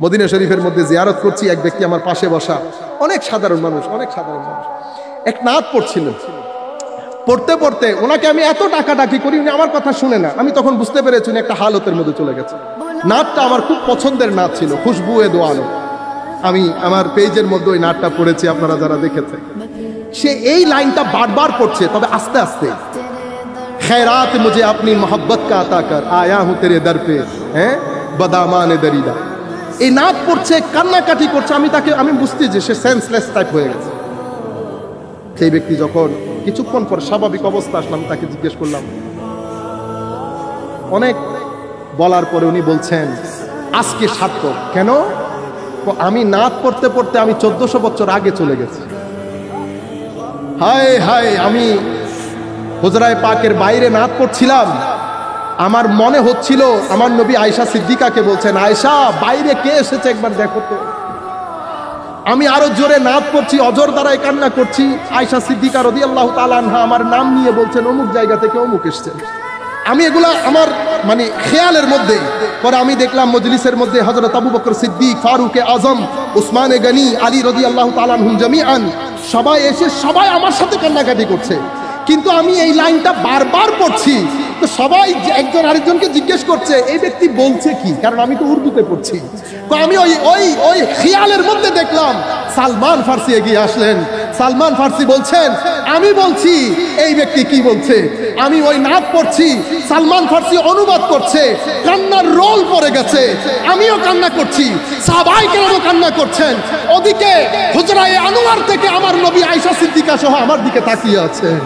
Medina শরীফের মধ্যে জিয়ারত করছি, এক ব্যক্তি আমার পাশে বসা, অনেক সাধারণ মানুষ, এক নাত পড়ছিলেন। পড়তে পড়তে ওনাকে আমি এত ডাকাডাকি করি, উনি আমার কথা শুনে না। আমি তখন বুঝতে পেরেছি উনি একটা হালতের মধ্যে চলে গেছে। নাতটা আমার খুব পছন্দের নাত ছিল, খুশবু এ দো আলো। আমি আমার পেজের মধ্যে ওই নাতটা পড়েছি, আপনারা যারা দেখেছেন। সে এই লাইনটা বারবার পড়ছে, তবে আস্তে আস্তে। खैरात मुझे अपनी मोहब्बत का अता कर, आया हूं तेरे दर पे, हैं बदामाने दरीदा। এই নাত পড়ছে, কান্নাকাটি করছে। আমি বুঝতে যে সে সেন্সলেস টাইপ হয়ে গেছে। সেই ব্যক্তি যখন কিছুক্ষণ পর স্বাভাবিক অবস্থা আসলাম, তাকে জিজ্ঞেস করলাম, অনেক বলার পরে উনি বলছেন আজকে সার্থক। কেন? আমি নাত পড়তে পড়তে আমি 1400 বছর আগে চলে গেছি। হায় হায়, আমি হুজরায়ে পাকের বাইরে নাত পড়ছিলাম, আমার মনে হচ্ছিল আমার নবী আয়েশা সিদ্দিকাকে বলছেন, আয়েশা বাইরে কে এসেছে একবার দেখো তো। আমি আরো জোরে নাত পড়ছি, অজর দ্বারাই কান্না করছি। আয়েশা সিদ্দিকা রাদিয়াল্লাহু তাআলা আনহা আমার নাম নিয়ে বলছেন অমুক জায়গা থেকে অমুক এসেছেন। আমি এগুলা আমার খেয়ালের মধ্যে। পরে আমি দেখলাম মজলিসের মধ্যে হযরত আবু বকর সিদ্দিক, ফারুক আজম, উসমানে গনি, আলী রাদিয়াল্লাহু তাআলা আনহুম জামিআন সবাই এসে সবাই আমার সাথে কান্নাকাটি করছে। কিন্তু আমি এই লাইনটা বারবার পড়ছি, তো সবাই একজন আরেকজনকে জিজ্ঞেস করছে এই ব্যক্তি বলছে কি, কারণ আমি তো উর্দুতে পড়ছি। তো আমি ওই খেয়ালের মধ্যে দেখলাম সালমান ফার্সি এগিয়ে আসলেন। সালমান ফার্সি বলছেন, আমি বলছি এই ব্যক্তি কি বলছে। আমি ওই নাত পড়ছি, সালমান ফার্সি অনুবাদ করছে, কান্নার রোল পড়ে গেছে, আমিও কান্না করছি, সাহাবায়ে কেরামও কান্না করছেন। ওদিকে হুজরায়ে আনোয়ার থেকে আমার নবী আয়েশা সিদ্দিকা সহ আমার দিকে তাকিয়ে আছেন।